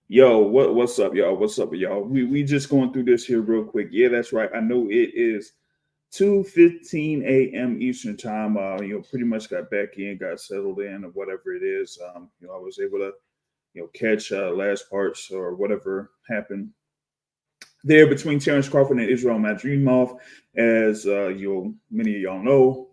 Yo, what's up, y'all? What's up, y'all? We just going through this here real quick. Yeah, that's right. I know it is 2:15 a.m. Eastern time. Pretty much got back in, got settled in, or whatever it is. I was able to, catch last parts or whatever happened there between Terrence Crawford and Israel Madrimov. As many of y'all know,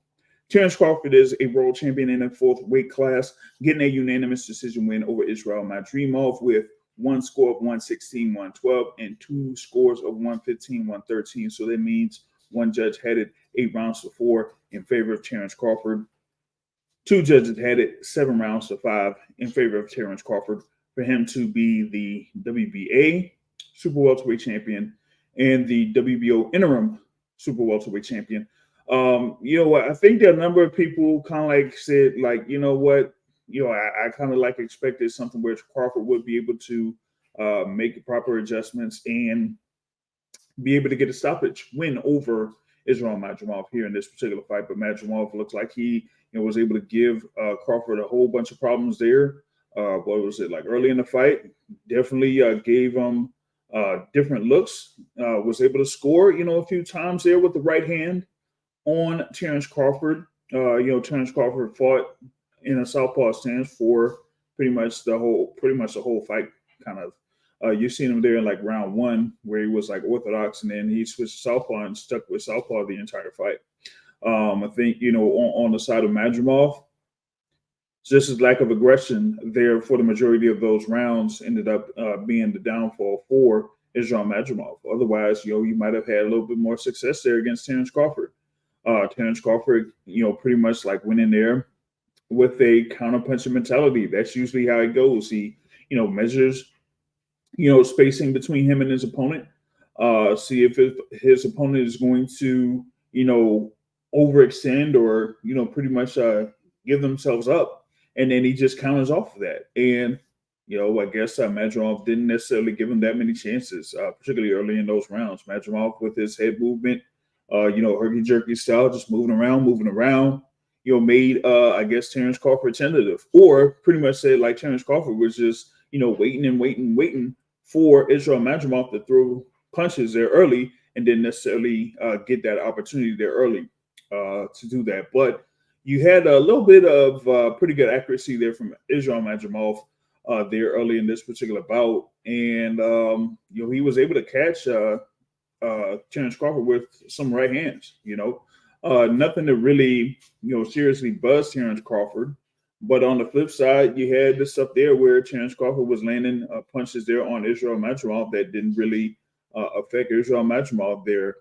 Terrence Crawford is a world champion in the fourth weight class, getting a unanimous decision win over Israel Madrimov with one score of 116, 112, and two scores of 115, 113. So that means one judge had it 8 rounds to 4 in favor of Terrence Crawford. Two judges had it 7 rounds to 5 in favor of Terrence Crawford for him to be the WBA Super Welterweight champion and the WBO interim Super Welterweight champion. You know what? I think that a number of people kind of like said, like, you know what? I kind of like expected something where Crawford would be able to make the proper adjustments and be able to get a stoppage win over Israel Madrimov here in this particular fight. But Madrimov looks like he was able to give Crawford a whole bunch of problems there. What was it like early in the fight? Definitely gave him different looks. Was able to score, a few times there with the right hand on Terrence Crawford. Terrence Crawford fought in a southpaw stance for pretty much the whole fight. Kind of, you've seen him there in like round one where he was like orthodox, and then he switched to southpaw and stuck with southpaw the entire fight. I think on the side of Madrimov, just his lack of aggression there for the majority of those rounds ended up being the downfall for Israel Madrimov. Otherwise, you might have had a little bit more success there against Terrence Crawford. Terrence Crawford, pretty much like went in there with a counterpunching mentality. That's usually how it goes. He, measures, spacing between him and his opponent. See if his opponent is going to, overextend or, pretty much give themselves up. And then he just counters off of that. And, I guess Madrimov didn't necessarily give him that many chances, particularly early in those rounds. Madrimov with his head movement, herky jerky style, just moving around, made I guess Terrence Crawford tentative, or pretty much said like Terrence Crawford was just waiting for Israel Madrimov to throw punches there early, and didn't necessarily get that opportunity there early to do that. But you had a little bit of pretty good accuracy there from Israel Madrimov there early in this particular bout, and he was able to catch Terrence Crawford with some right hands. Nothing to really seriously buzz Terrence Crawford. But on the flip side, you had this stuff there where Terrence Crawford was landing punches there on Israel Madrimov that didn't really affect Israel Madrimov there.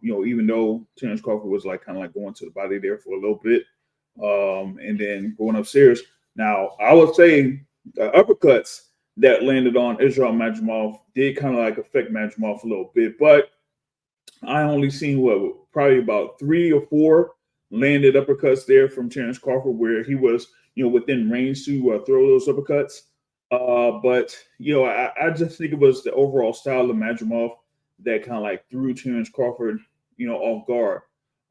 Even though Terrence Crawford was like kind of like going to the body there for a little bit, and then going upstairs. Now, I would say the uppercuts that landed on Israel Madrimov did kind of like affect Madrimov a little bit, but I only seen probably about 3 or 4 landed uppercuts there from Terrence Crawford where he was within range to throw those uppercuts. But I just think it was the overall style of Madrimov that kind of like threw Terrence Crawford off guard.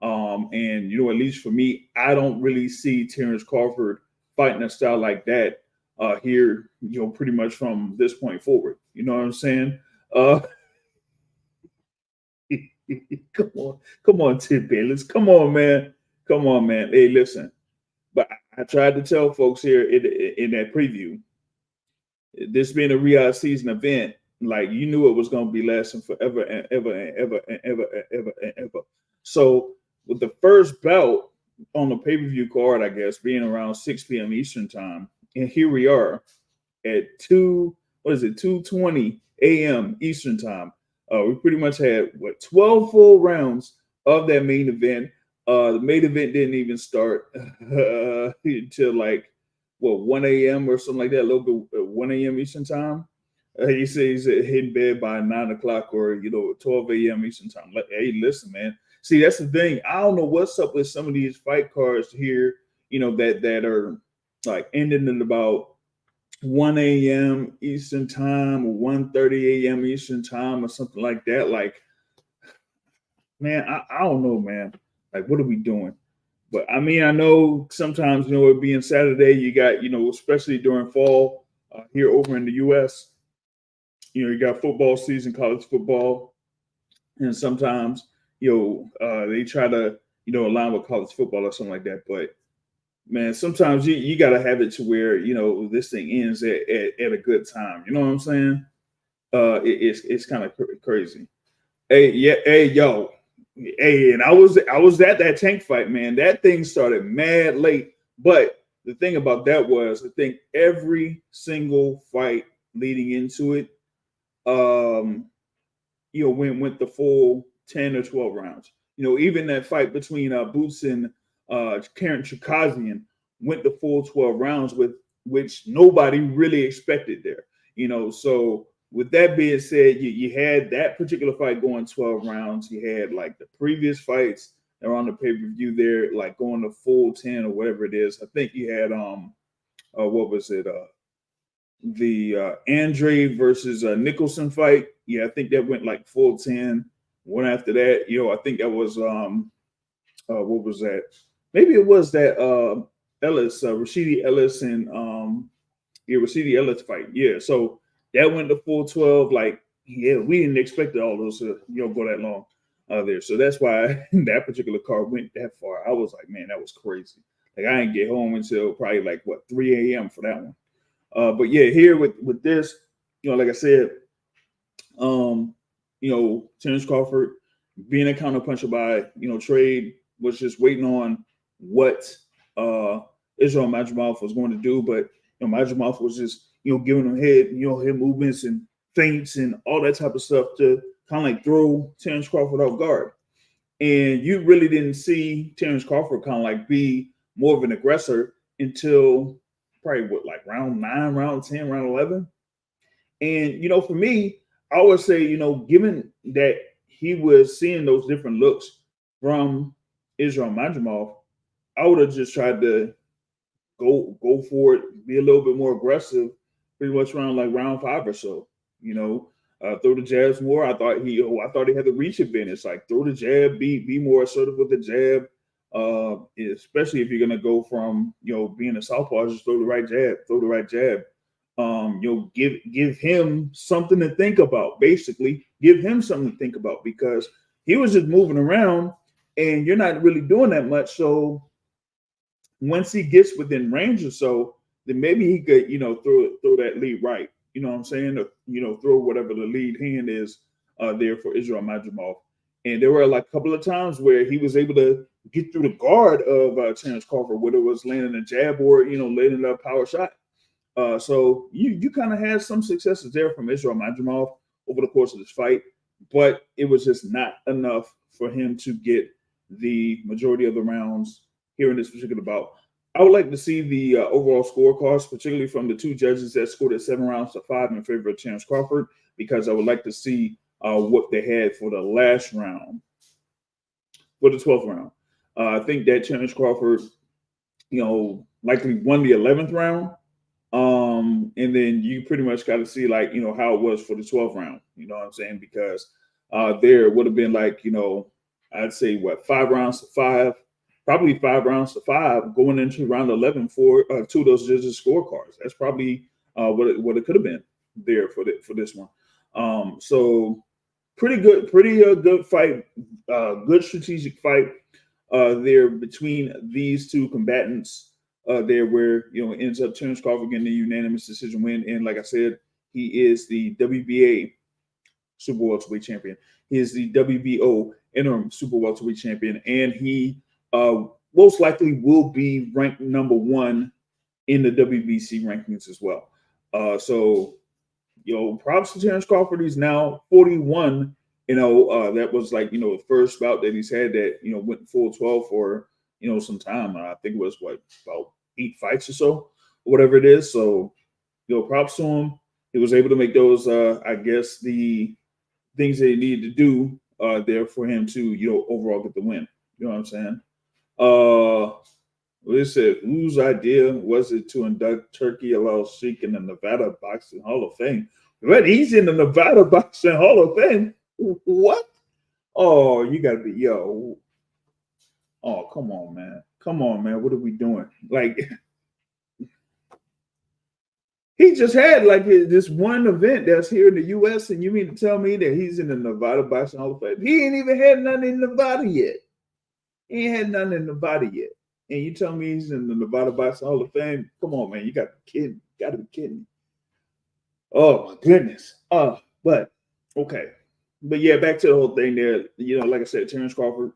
And at least for me, I don't really see Terrence Crawford fighting a style like that here, pretty much from this point forward. You know what I'm saying? Uh, come on, Tim Bayless. Come on, man. Hey, listen. But I tried to tell folks here in that preview, this being a Riyadh season event, like you knew it was going to be lasting forever and ever and ever and ever and ever and ever. So with the first bout on the pay-per-view card, I guess being around 6 p.m. Eastern time, and here we are at 2:20 a.m. Eastern time. We pretty much had 12 full rounds of that main event. The main event didn't even start until like 1 a.m. or something like that, a little bit 1 a.m. Eastern time. He says he's hitting bed by 9 o'clock or 12 a.m. Eastern time. Like, hey, listen, man. See, that's the thing. I don't know what's up with some of these fight cards here, that are like ending in about 1 a.m. Eastern time or 1:30 a.m. Eastern time or something like that. Like, man, I don't know, man. Like, what are we doing? But I mean, I know sometimes, it being Saturday, you got, especially during fall here over in the U.S., You got football season, college football, and sometimes they try to align with college football or something like that. But man, sometimes you got to have it to where this thing ends at a good time. You know what I'm saying? It's kind of crazy. Hey, yeah, hey, yo, hey, and I was at that tank fight, man. That thing started mad late, but the thing about that was, I think every single fight leading into it, um, went the full 10 or 12 rounds. Even that fight between Boots and Karen Chukazian went the full 12 rounds, with which nobody really expected there. So with that being said, you had that particular fight going 12 rounds. You had like the previous fights that were on the pay-per-view there, like going the full 10 or whatever it is. I think you had what was it? The Andre versus Nicholson fight. Yeah, I think that went like full 10. One after that, I think that was what was that? Maybe it was that Ellis, Rashidi Ellis and Rashidi Ellis fight. Yeah, so that went to full 12. Like, yeah, we didn't expect all those to go that long there. So that's why that particular card went that far. I was like, man, that was crazy. Like, I didn't get home until probably like 3 a.m. for that one. But yeah, here with this, like I said, Terrence Crawford being a counterpuncher by Trade, was just waiting on what Israel Madrimov was going to do, but Madrimov was just giving him head movements and feints and all that type of stuff to kind of like throw Terrence Crawford off guard. And you really didn't see Terrence Crawford kind of like be more of an aggressor until probably like round 9, round 10, round 11. And for me, I would say, given that he was seeing those different looks from Israel Madrimov, I would have just tried to go for it, be a little bit more aggressive, pretty much around like round 5 or so. Throw the jabs more. I thought he had the reach advantage. Like, throw the jab, be more assertive with the jab. Especially if you're gonna go from being a southpaw, just throw the right jab. Give him something to think about. Basically, give him something to think about, because he was just moving around, and you're not really doing that much. So once he gets within range or so, then maybe he could throw that lead right. You know what I'm saying? Or, throw whatever the lead hand is there for Israel Madrimov. And there were like a couple of times where he was able to get through the guard of Terrence Crawford, whether it was landing a jab or landing a power shot. So you kind of had some successes there from Israel Madrimov over the course of this fight, but it was just not enough for him to get the majority of the rounds here in this particular bout. I would like to see the overall scorecards, particularly from the two judges that scored at 7 rounds to 5 in favor of Terrence Crawford, because I would like to see what they had for the last round, for the 12th round. I think that Terrence Crawford, likely won the 11th round. And then you pretty much got to see like, how it was for the 12th round, you know what I'm saying? Because there would have been like, I'd say 5 rounds to 5, probably 5 rounds to 5 going into round 11 for two of those judges' scorecards. That's probably what it could have been there for this one. So pretty good fight, good strategic fight there between these two combatants. There where ends up Terrence Crawford getting the unanimous decision win, and like I said, he is the WBA Super Welterweight champion. He is the WBO interim Super Welterweight champion, and he most likely will be ranked number 1 in the WBC rankings as well. So props to Terrence Crawford. He's now 41. That was like the first bout that he's had that went full 12 for some time. I think it was about 8 fights or so, or whatever it is. So, props to him. He was able to make those, I guess, the things that he needed to do there for him to, overall get the win. You know what I'm saying? They said, whose idea was it to induct Turkey Al-Sheikh in the Nevada Boxing Hall of Fame? But he's in the Nevada Boxing Hall of Fame. What? Oh, you got to be, oh, come on, man. Come on, man. What are we doing? Like, He just had like this one event that's here in the U.S. and you mean to tell me that he's in the Nevada Boxing Hall of Fame? He ain't even had nothing in Nevada yet. He ain't had nothing in Nevada yet. And you tell me he's in the Nevada Boxing Hall of Fame? Come on, man. You got to be kidding. Got to be kidding. Oh, my goodness. But, okay. But, yeah, back to the whole thing there. Like I said, Terrence Crawford,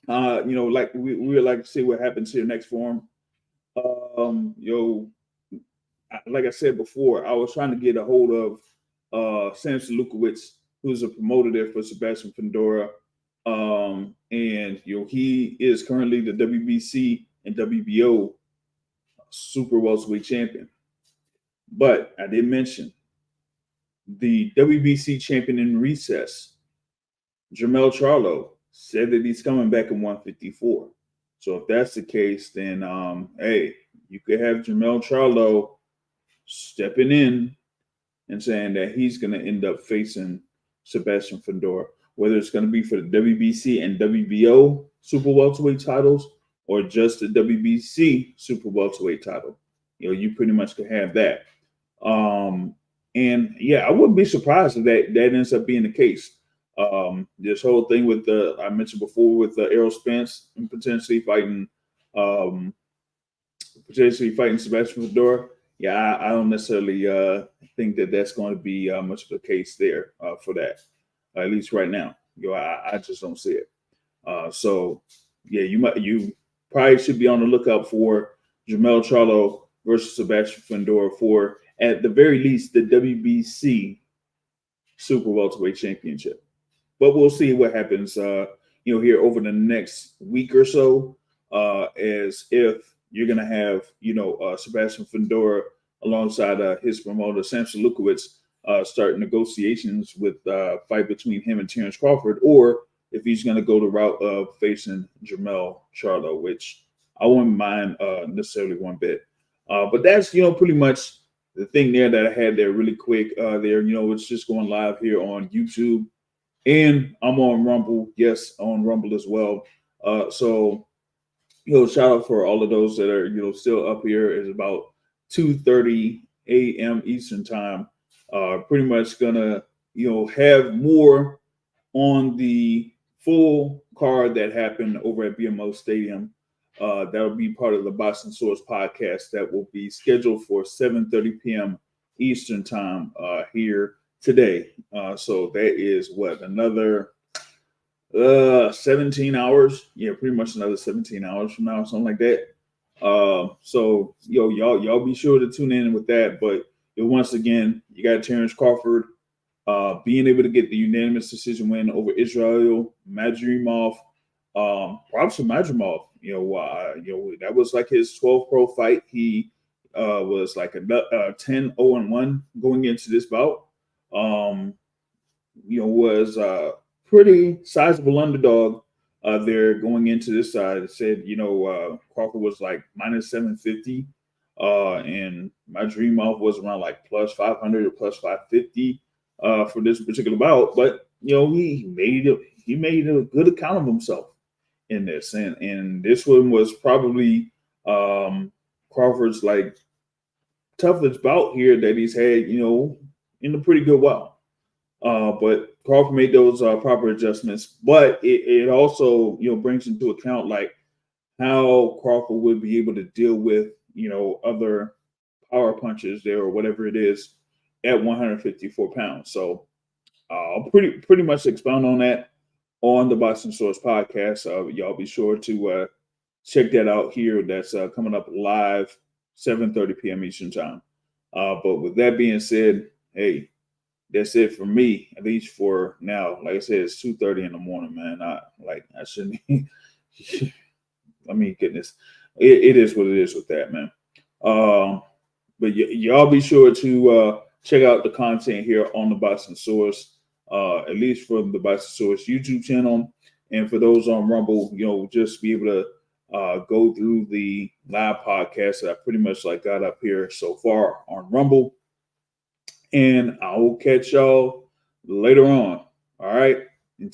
like we would like to see what happens here next for him. Like I said before, I was trying to get a hold of Samson Lukowicz, who's a promoter there for Sebastian Fundora. And he is currently the WBC and WBO super welterweight champion. But I did mention the WBC champion in recess, Jermell Charlo, said that he's coming back in 154. So if that's the case, then hey, you could have Jermell Charlo stepping in and saying that he's going to end up facing Sebastian Fundora, whether it's going to be for the WBC and WBO super welterweight titles or just the WBC super welterweight title. You pretty much could have that. And yeah, I wouldn't be surprised if that ends up being the case. This whole thing with I mentioned before with Errol Spence and potentially fighting Sebastian Fundora. Yeah, I don't necessarily think that that's going to be much of a case there for that, at least right now. I just don't see it. So yeah, you probably should be on the lookout for Jermell Charlo versus Sebastian Fundora for, at the very least, the WBC Super Welterweight Championship. But we'll see what happens, here over the next week or so, as if you're going to have, Sebastian Fundora alongside his promoter, Samson Lukowicz, start negotiations with fight between him and Terrence Crawford, or if he's going to go the route of facing Jermell Charlo, which I wouldn't mind necessarily one bit. But that's, pretty much the thing there that I had there really quick there. It's just going live here on YouTube. And I'm on Rumble. Yes, on Rumble as well. So, shout out for all of those that are, still up here. It's about 2:30 a.m. Eastern time. Pretty much gonna, have more on the full card that happened over at BMO Stadium. That'll be part of the Boston Source podcast that will be scheduled for 7:30 p.m. Eastern time here today. So that is another 17 hours. Yeah, pretty much another 17 hours from now, something like that. So y'all be sure to tune in with that. But once again, you got Terrence Crawford being able to get the unanimous decision win over Israel Madrimov. Props to Madrimov. That was like his 12th pro fight. He was like a 10-0-1 going into this bout. Was a pretty sizable underdog there going into this side. It said, Crawford was like minus 750, and Madrimov was around like plus 500 or plus 550 for this particular bout. But he made a good account of himself in this, and this one was probably Crawford's like toughest bout here that he's had, in a pretty good while. But Crawford made those proper adjustments, but it also, brings into account like how Crawford would be able to deal with, other power punches there or whatever it is at 154 pounds. So I'll pretty much expound on that on the Boston Source podcast. Y'all be sure to check that out here. That's coming up live 7:30 p.m. Eastern time. But with that being said, hey, that's it for me, at least for now. Like I said, it's 2:30 in the morning, man. I shouldn't. I mean, goodness, it is what it is with that, man. But y'all be sure to check out the content here on the Boston Source, at least from the Boston Source YouTube channel, and for those on Rumble, just be able to go through the live podcast that I pretty much got up here so far on Rumble. And I will catch y'all later on. All right. Until